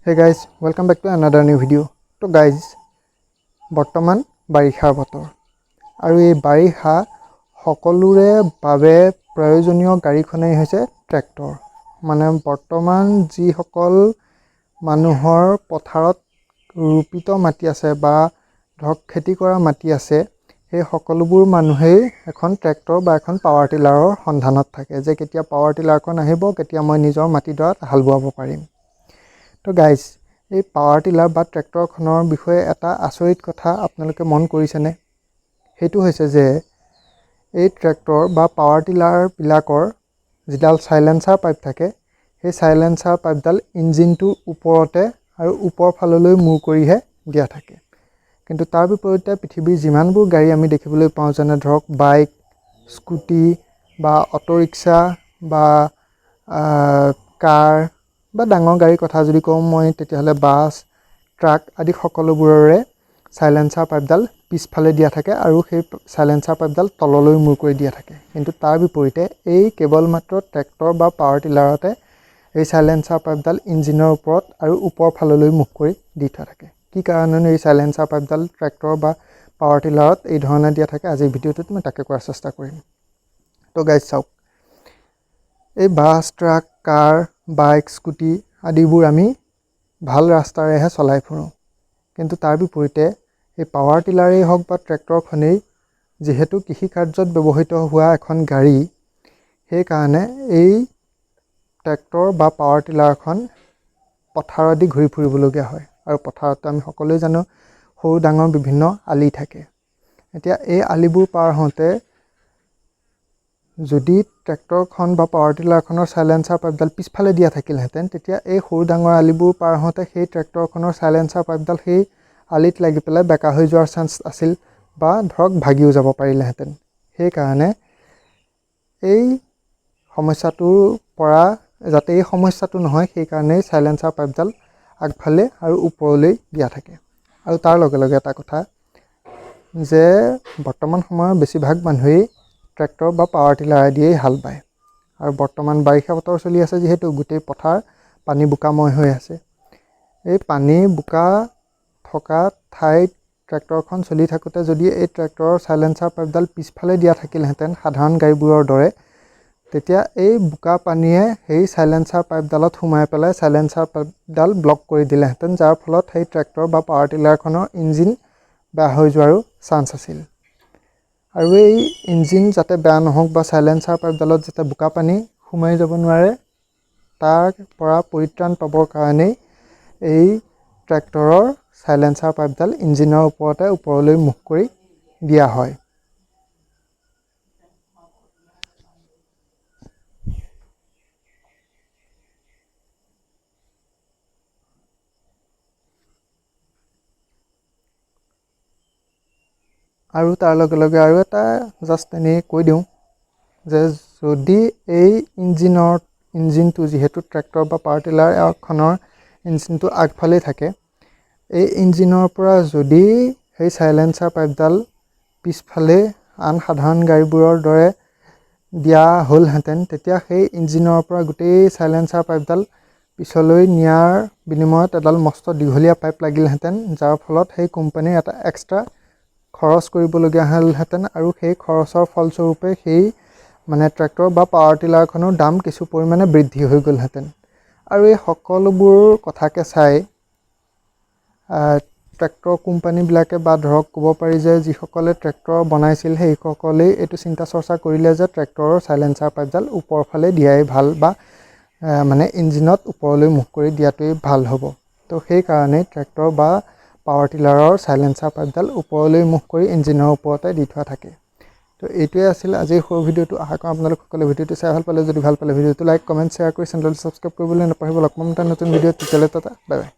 Hey guys, welcome back to another new video. So guys, বৰ্তমান বাৰিষাৰ বতৰ আৰু এই বাৰিষা সকলোৰে বাবে প্ৰয়োজনীয় গাড়ীখনেই হৈছে ট্ৰেক্টৰ। মানে বৰ্তমান যিসকল মানুহৰ পথাৰত ৰোপিত মাটি আছে বা ধৰক খেতি কৰা মাটি আছে, সেই সকলোবোৰ মানুহেই এখন ট্ৰেক্টৰ বা এখন পাৱাৰ টিলাৰৰ সন্ধানত থাকে যে কেতিয়া পাৱাৰ টিলাৰখন আহিব, কেতিয়া মই নিজৰ মাটিডৰাত হাল বোৱাব পাৰিম। তো গাইজ, এই পাৱাৰ টিলাৰ বা ট্ৰেক্টৰখনৰ বিষয়ে এটা আচৰিত কথা আপোনালোকে মন কৰিছেনে? সেইটো হৈছে যে এই ট্ৰেক্টৰ বা পাৱাৰ টিলাৰবিলাকৰ যিডাল চাইলেঞ্চাৰ পাইপ থাকে, সেই চাইলেঞ্চাৰ পাইপডাল ইঞ্জিনটোৰ ওপৰতে আৰু ওপৰ ফাললৈ মূৰ কৰিহে দিয়া থাকে। কিন্তু তাৰ বিপৰীতে পৃথিৱীৰ যিমানবোৰ গাড়ী আমি দেখিবলৈ পাওঁ, যেনে ধৰক বাইক, স্কুটি বা অটো ৰিক্সা বা কাৰ বা ডাঙৰ গাড়ীৰ কথা যদি কওঁ মই, তেতিয়াহ'লে বাছ, ট্ৰাক আদি সকলোবোৰৰে চাইলেঞ্চাৰ পাইপডাল পিছফালে দিয়া থাকে আৰু সেই চাইলেঞ্চাৰ পাইপডাল তললৈ মূৰ কৰি দিয়া থাকে। কিন্তু তাৰ বিপৰীতে এই কেৱল মাত্ৰ ট্ৰেক্টৰ বা পাৱাৰ টিলাৰতে এই চাইলেঞ্চাৰ পাইপডাল ইঞ্জিনৰ ওপৰত আৰু ওপৰ ফাললৈ মুখ কৰি দি থোৱা থাকে। কি কাৰণেনো এই চাইলেঞ্চাৰ পাইপডাল ট্ৰেক্টৰ বা পাৱাৰ টিলাৰত এই ধৰণে দিয়া থাকে, আজিৰ ভিডিঅ'টোত মই তাকে কৰাৰ চেষ্টা কৰিম। তো গাইজ চাওক, এই বাছ, ট্ৰাক, কাৰ, বাইক, স্কুটি আদিবোৰ আমি ভাল ৰাস্তাৰেহে চলাই ফুৰোঁ। কিন্তু তাৰ বিপৰীতে এই পাৱাৰ টিলাৰেই হওক বা ট্ৰেক্টৰখনেই যিহেতু কৃষি কাৰ্যত ব্যৱহৃত হোৱা এখন গাড়ী, সেইকাৰণে এই ট্ৰেক্টৰ বা পাৱাৰ টিলাৰখন পথাৰেদি ঘূৰি ফুৰিবলগীয়া হয়। আৰু পথাৰত আমি সকলোৱে জানো সৰু ডাঙৰ বিভিন্ন আলি থাকে। এতিয়া এই আলিবোৰ পাৰ হওঁতে যদি ট্ৰেক্টৰখন বা পাৱাৰ টিলাৰখনৰ চাইলেঞ্চাৰ পাইপডাল পিছফালে দিয়া থাকিলহেঁতেন, তেতিয়া এই সৰু ডাঙৰ আলিবোৰ পাৰ হওঁতে সেই ট্ৰেক্টৰখনৰ চাইলেঞ্চাৰ পাইপডাল সেই আলিত লাগি পেলাই বেকা হৈ যোৱাৰ চান্স আছিল বা ধৰক ভাগিও যাব পাৰিলেহেঁতেন। সেইকাৰণে এই সমস্যাটোৰ পৰা যাতে এই সমস্যাটো নহয়, সেইকাৰণেই চাইলেঞ্চাৰ পাইপডাল আগফালে আৰু ওপৰলৈ দিয়া থাকে। আৰু তাৰ লগে লগে এটা কথা যে বৰ্তমান সময়ত বেছিভাগ মানুহেই ট্ৰেক্টৰ বা পাৱাৰ টিলাৰেদিয়েই হাল বায়। আৰু বৰ্তমান বাৰিষা বতৰ চলি আছে যিহেতু গোটেই পথাৰ পানী বোকাময় হৈ আছে। এই পানী বোকা থকা ঠাইত ট্ৰেক্টৰখন চলি থাকোঁতে যদি এই ট্ৰেক্টৰৰ চাইলেঞ্চাৰ পাইপডাল পিছফালে দিয়া থাকিলহেঁতেন সাধাৰণ গাড়ীবোৰৰ দৰে, তেতিয়া এই বোকা পানীয়ে সেই চাইলেঞ্চাৰ পাইপডালত সোমাই পেলাই চাইলেঞ্চাৰ পাইপডাল ব্লক কৰি দিলেহেঁতেন, যাৰ ফলত সেই ট্ৰেক্টৰ বা পাৱাৰ টিলাৰখনৰ ইঞ্জিন বেয়া হৈ যোৱাৰো চান্স আছিল। আৰু এই ইঞ্জিন যাতে বেয়া নহওক বা চাইলেঞ্চাৰ পাইপডালত যাতে বোকা পানী সোমাই যাব নোৱাৰে, তাৰ পৰা পৰিত্ৰাণ পাবৰ কাৰণেই এই ট্ৰেক্টৰৰ চাইলেঞ্চাৰ পাইপডাল ইঞ্জিনৰ ওপৰতে ওপৰলৈ মুখ কৰি দিয়া হয়। আৰু তাৰ লগে লগে আৰু এটা জাষ্ট এনেই কৈ দিওঁ যে যদি এই ইঞ্জিনটো যিহেতু ট্ৰেক্টৰ বা পাৱাৰ টিলাৰ এখনৰ ইঞ্জিনটো আগফালেই থাকে, এই ইঞ্জিনৰ পৰা যদি সেই চাইলেঞ্চাৰ পাইপডাল পিছফালে আন সাধাৰণ গাড়ীবোৰৰ দৰে দিয়া হ'লহেঁতেন, তেতিয়া সেই ইঞ্জিনৰ পৰা গোটেই চাইলেঞ্চাৰ পাইপডাল পিছলৈ নিয়াৰ বিনিময়ত এডাল মস্ত দীঘলীয়া পাইপ লাগিলহেঁতেন, যাৰ ফলত সেই কোম্পানীৰ এটা এক্সট্ৰা খৰচ কৰিবলগীয়া হ'লহেঁতেন। আৰু সেই খৰচৰ ফলস্বৰূপে সেই ট্ৰেক্টৰ বা পাৱাৰ টিলাৰখনৰ দাম কিছু পৰিমাণে বৃদ্ধি হৈ গ'লহেঁতেন। আৰু এই সকলোবোৰ কথাকে চাই ট্ৰেক্টৰ কোম্পানীবিলাকে বা ধৰক ক'ব পাৰি যে যিসকলে ট্ৰেক্টৰ বনাইছিল, সেইসকলেই এইটো চিন্তা চৰ্চা কৰিলে যে ট্ৰেক্টৰৰ চাইলেঞ্চাৰ পাইপডাল ওপৰৰ ফালে দিয়াই ভাল বা ইঞ্জিনত ওপৰলৈ মুখ কৰি দিয়াটোৱেই ভাল হ'ব। তো সেইকাৰণেই ট্ৰেক্টৰ বা পাৱাৰ টিলাৰৰ চাইলেঞ্চাৰ পাইপডাল ওপৰলৈ মুখ কৰি ইঞ্জিনৰ ওপৰতে দি থোৱা থাকে। তো এইটোৱে আছিল আজিৰ সৰু ভিডিঅ'টো। আশা কৰোঁ আপোনালোক সকলোৱে ভিডিঅ'টো চাই ভাল পালে। যদি ভাল পালে ভিডিঅ'টো লাইক, কমেণ্ট, শ্বেয়াৰ কৰি চেনেলটো ছাবস্ক্ৰাইব কৰিবলৈ নাপাহৰিব। লগ পাম এটা নতুন ভিডিঅ'ত, তেতিয়ালৈ বাই বাই।